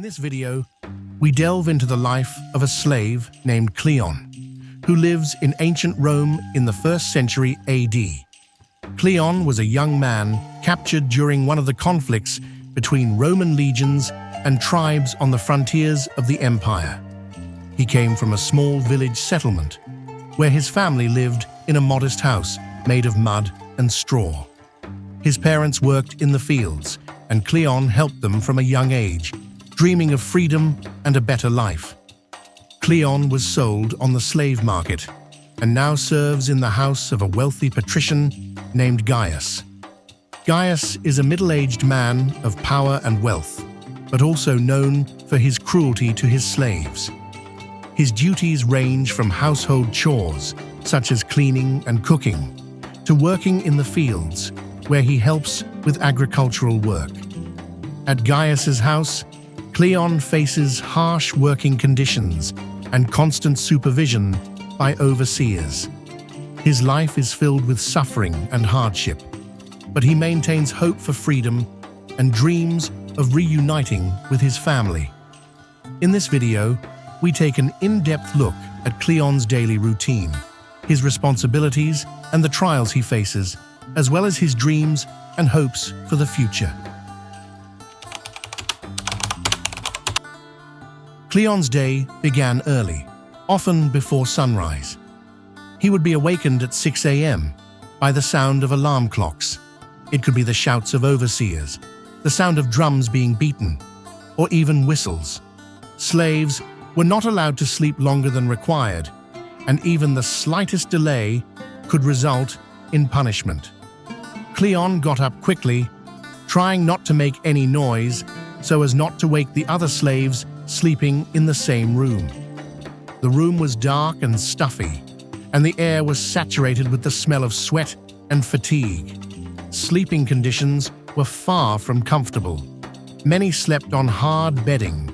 this video, we delve into the life of a slave named Cleon, who lives in ancient Rome in the 1st century AD. Cleon was a young man captured during one of the conflicts between Roman legions and tribes on the frontiers of the empire. He came from a small village settlement, where his family lived in a modest house made of mud and straw. His parents worked in the fields, and Cleon helped them from a young age, dreaming of freedom and a better life. Cleon was sold on the slave market and now serves in the house of a wealthy patrician named Gaius. Gaius is a middle-aged man of power and wealth, but also known for his cruelty to his slaves. His duties range from household chores, such as cleaning and cooking, to working in the fields, where he helps with agricultural work. At Gaius's house, Cleon faces harsh working conditions and constant supervision by overseers. His life is filled with suffering and hardship, but he maintains hope for freedom and dreams of reuniting with his family. In this video, we take an in-depth look at Cleon's daily routine, his responsibilities and the trials he faces, as well as his dreams and hopes for the future. Cleon's day began early, often before sunrise. He would be awakened at 6 a.m. by the sound of alarm clocks. It could be the shouts of overseers, the sound of drums being beaten, or even whistles. Slaves were not allowed to sleep longer than required, and even the slightest delay could result in punishment. Cleon got up quickly, trying not to make any noise so as not to wake the other slaves sleeping in the same room. The room was dark and stuffy, and the air was saturated with the smell of sweat and fatigue. Sleeping conditions were far from comfortable. Many slept on hard bedding,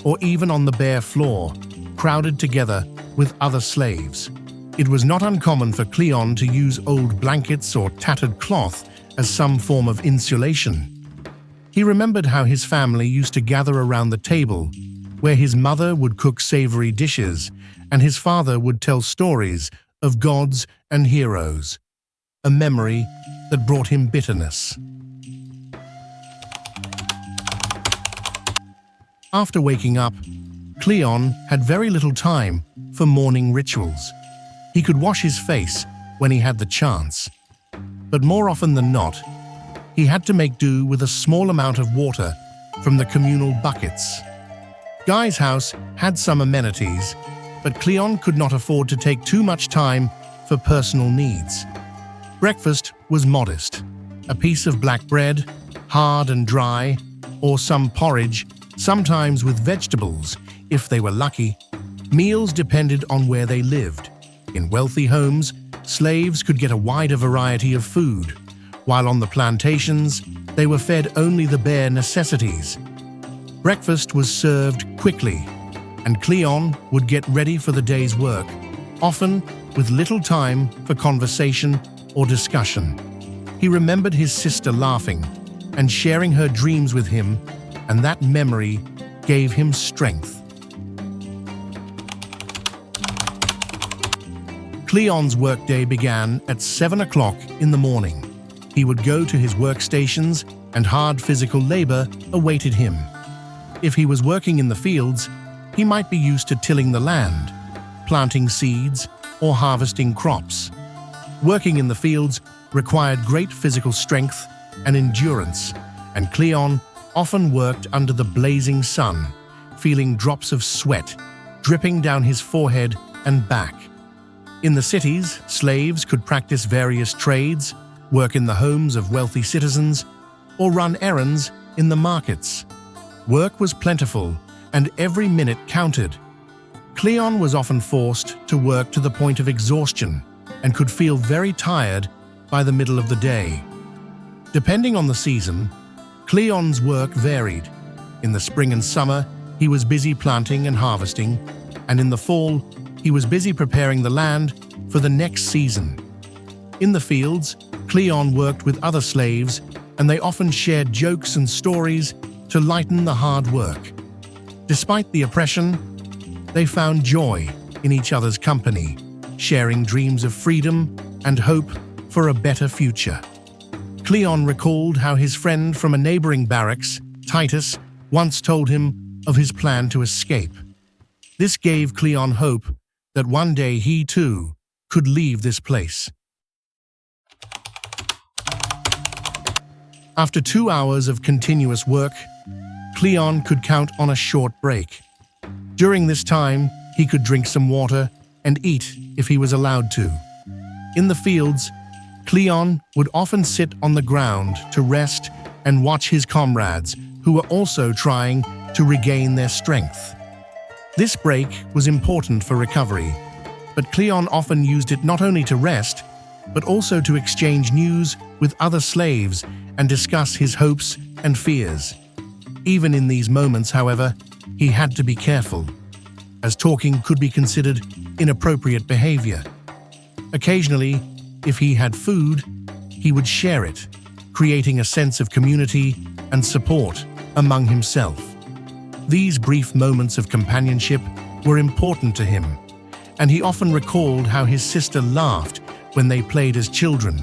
or even on the bare floor, crowded together with other slaves. It was not uncommon for Cleon to use old blankets or tattered cloth as some form of insulation. He remembered how his family used to gather around the table, where his mother would cook savory dishes and his father would tell stories of gods and heroes, a memory that brought him bitterness. After waking up, Cleon had very little time for morning rituals. He could wash his face when he had the chance, but more often than not, he had to make do with a small amount of water from the communal buckets. Guy's house had some amenities, but Cleon could not afford to take too much time for personal needs. Breakfast was modest: a piece of black bread, hard and dry, or some porridge, sometimes with vegetables, if they were lucky. Meals depended on where they lived. In wealthy homes, slaves could get a wider variety of food, while on the plantations, they were fed only the bare necessities. Breakfast was served quickly, and Cleon would get ready for the day's work, often with little time for conversation or discussion. He remembered his sister laughing and sharing her dreams with him, and that memory gave him strength. Cleon's workday began at 7 o'clock in the morning. He would go to his workstations, and hard physical labor awaited him. If he was working in the fields, he might be used to tilling the land, planting seeds, or harvesting crops. Working in the fields required great physical strength and endurance, and Cleon often worked under the blazing sun, feeling drops of sweat dripping down his forehead and back. In the cities, slaves could practice various trades, work in the homes of wealthy citizens, or run errands in the markets. Work was plentiful, and every minute counted. Cleon was often forced to work to the point of exhaustion and could feel very tired by the middle of the day. Depending on the season, Cleon's work varied. In the spring and summer, he was busy planting and harvesting, and in the fall, he was busy preparing the land for the next season. In the fields, Cleon worked with other slaves, and they often shared jokes and stories to lighten the hard work. Despite the oppression, they found joy in each other's company, sharing dreams of freedom and hope for a better future. Cleon recalled how his friend from a neighboring barracks, Titus, once told him of his plan to escape. This gave Cleon hope that one day he too could leave this place. After 2 hours of continuous work, Cleon could count on a short break. During this time, he could drink some water and eat if he was allowed to. In the fields, Cleon would often sit on the ground to rest and watch his comrades, who were also trying to regain their strength. This break was important for recovery, but Cleon often used it not only to rest, but also to exchange news with other slaves and discuss his hopes and fears. Even in these moments, however, he had to be careful, as talking could be considered inappropriate behavior. Occasionally, if he had food, he would share it, creating a sense of community and support among himself. These brief moments of companionship were important to him, and he often recalled how his sister laughed when they played as children,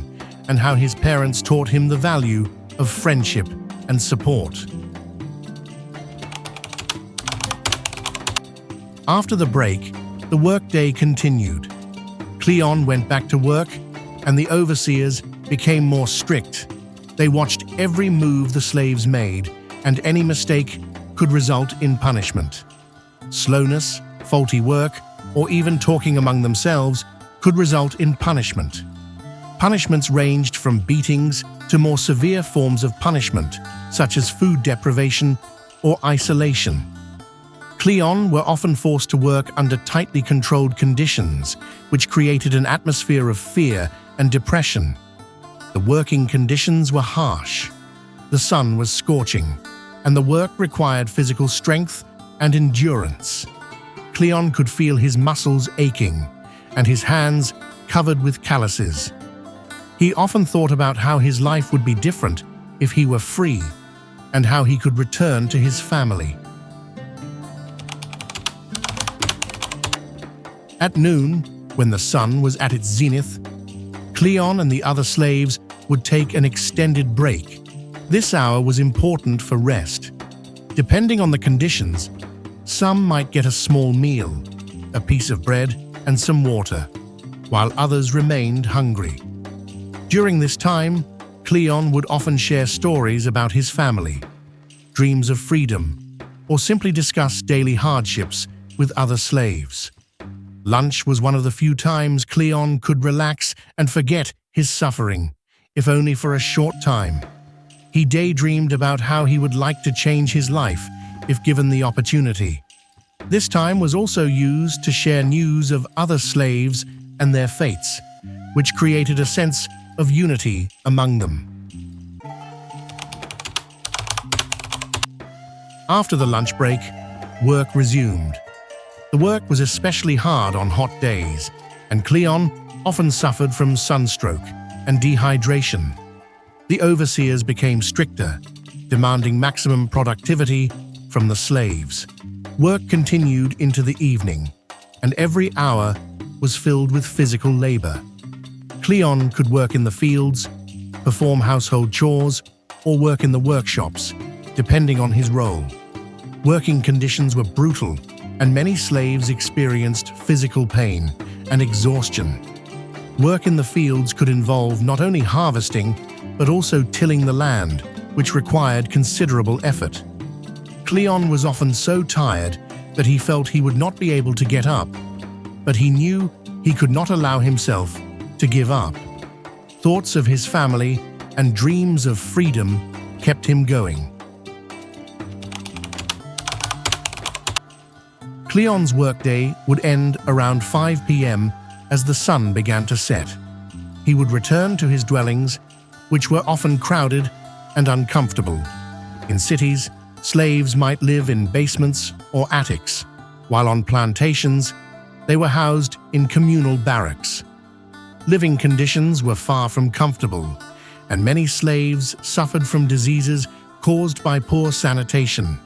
and how his parents taught him the value of friendship and support. After the break, the workday continued. Cleon went back to work, and the overseers became more strict. They watched every move the slaves made, and any mistake could result in punishment. Slowness, faulty work, or even talking among themselves could result in punishment. Punishments ranged from beatings to more severe forms of punishment, such as food deprivation or isolation. Cleon were often forced to work under tightly controlled conditions, which created an atmosphere of fear and depression. The working conditions were harsh. The sun was scorching, and the work required physical strength and endurance. Cleon could feel his muscles aching and his hands covered with calluses. He often thought about how his life would be different if he were free, and how he could return to his family. At noon, when the sun was at its zenith, Cleon and the other slaves would take an extended break. This hour was important for rest. Depending on the conditions, some might get a small meal, a piece of bread and some water, while others remained hungry. During this time, Cleon would often share stories about his family, dreams of freedom, or simply discuss daily hardships with other slaves. Lunch was one of the few times Cleon could relax and forget his suffering, if only for a short time. He daydreamed about how he would like to change his life if given the opportunity. This time was also used to share news of other slaves and their fates, which created a sense of unity among them. After the lunch break, work resumed. The work was especially hard on hot days, and Cleon often suffered from sunstroke and dehydration. The overseers became stricter, demanding maximum productivity from the slaves. Work continued into the evening, and every hour was filled with physical labor. Cleon could work in the fields, perform household chores, or work in the workshops, depending on his role. Working conditions were brutal, and many slaves experienced physical pain and exhaustion. Work in the fields could involve not only harvesting, but also tilling the land, which required considerable effort. Cleon was often so tired that he felt he would not be able to get up, but he knew he could not allow himself to give up. Thoughts of his family and dreams of freedom kept him going. Cleon's workday would end around 5 p.m. as the sun began to set. He would return to his dwellings, which were often crowded and uncomfortable. In cities, slaves might live in basements or attics, while on plantations, they were housed in communal barracks. Living conditions were far from comfortable, and many slaves suffered from diseases caused by poor sanitation.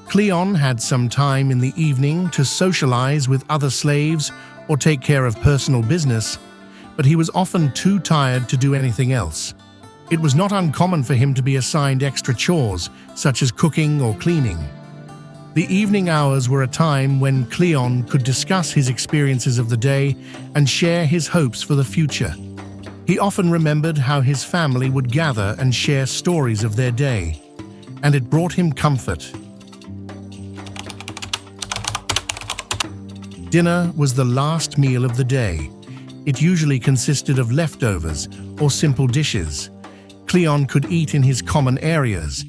Cleon had some time in the evening to socialize with other slaves or take care of personal business, but he was often too tired to do anything else. It was not uncommon for him to be assigned extra chores, such as cooking or cleaning. The evening hours were a time when Cleon could discuss his experiences of the day and share his hopes for the future. He often remembered how his family would gather and share stories of their day, and it brought him comfort. Dinner was the last meal of the day. It usually consisted of leftovers or simple dishes. Cleon could eat in his common areas,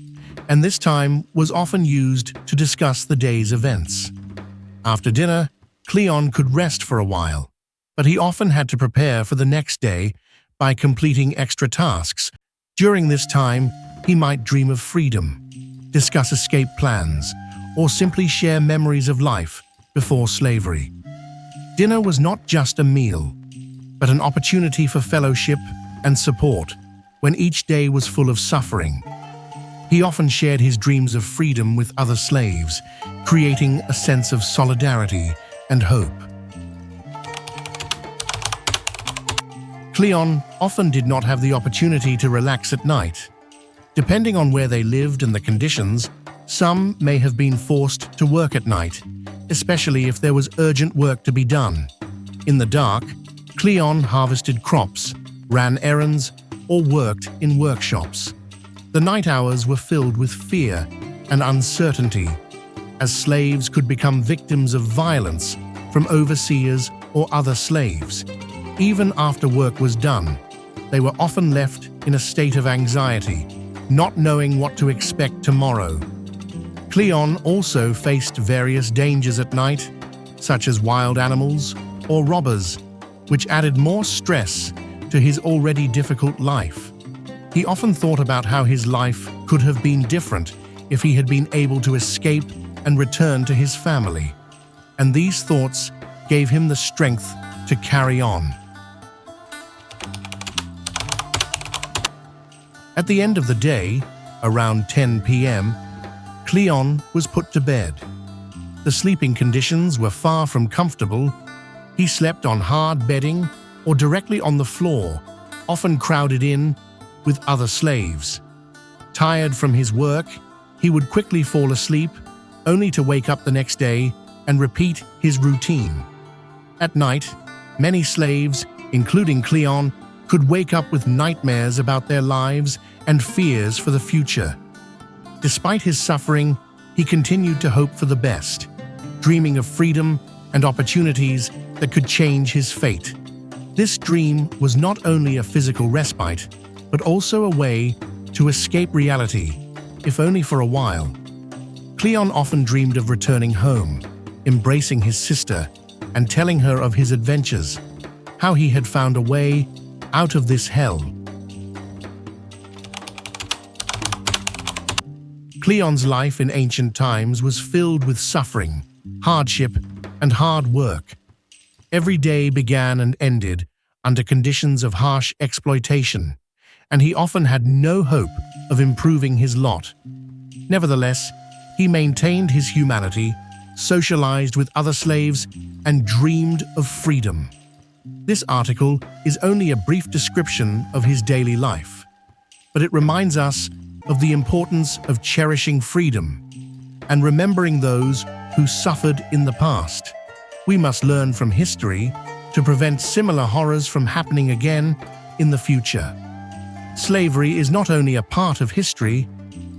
and this time was often used to discuss the day's events. After dinner, Cleon could rest for a while, but he often had to prepare for the next day by completing extra tasks. During this time, he might dream of freedom, discuss escape plans, or simply share memories of life before slavery. Dinner was not just a meal, but an opportunity for fellowship and support when each day was full of suffering. He often shared his dreams of freedom with other slaves, creating a sense of solidarity and hope. Cleon often did not have the opportunity to relax at night. Depending on where they lived and the conditions, some may have been forced to work at night, especially if there was urgent work to be done. In the dark, Cleon harvested crops, ran errands, or worked in workshops. The night hours were filled with fear and uncertainty, as slaves could become victims of violence from overseers or other slaves. Even after work was done, they were often left in a state of anxiety, not knowing what to expect tomorrow. Cleon also faced various dangers at night, such as wild animals or robbers, which added more stress to his already difficult life. He often thought about how his life could have been different if he had been able to escape and return to his family. And these thoughts gave him the strength to carry on. At the end of the day, around 10 p.m., Cleon was put to bed. The sleeping conditions were far from comfortable. He slept on hard bedding or directly on the floor, often crowded in with other slaves. Tired from his work, he would quickly fall asleep, only to wake up the next day and repeat his routine. At night, many slaves, including Cleon, could wake up with nightmares about their lives and fears for the future. Despite his suffering, he continued to hope for the best, dreaming of freedom and opportunities that could change his fate. This dream was not only a physical respite, but also a way to escape reality, if only for a while. Cleon often dreamed of returning home, embracing his sister, and telling her of his adventures, how he had found a way out of this hell. Cleon's life in ancient times was filled with suffering, hardship, and hard work. Every day began and ended under conditions of harsh exploitation, and he often had no hope of improving his lot. Nevertheless, he maintained his humanity, socialized with other slaves, and dreamed of freedom. This article is only a brief description of his daily life, but it reminds us of the importance of cherishing freedom and remembering those who suffered in the past. We must learn from history to prevent similar horrors from happening again in the future. Slavery is not only a part of history,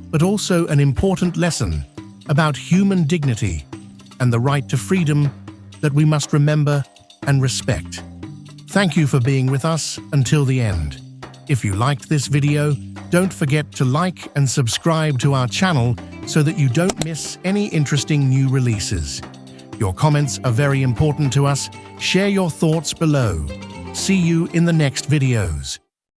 but also an important lesson about human dignity and the right to freedom that we must remember and respect. Thank you for being with us until the end. If you liked this video, don't forget to like and subscribe to our channel so that you don't miss any interesting new releases. Your comments are very important to us. Share your thoughts below. See you in the next videos.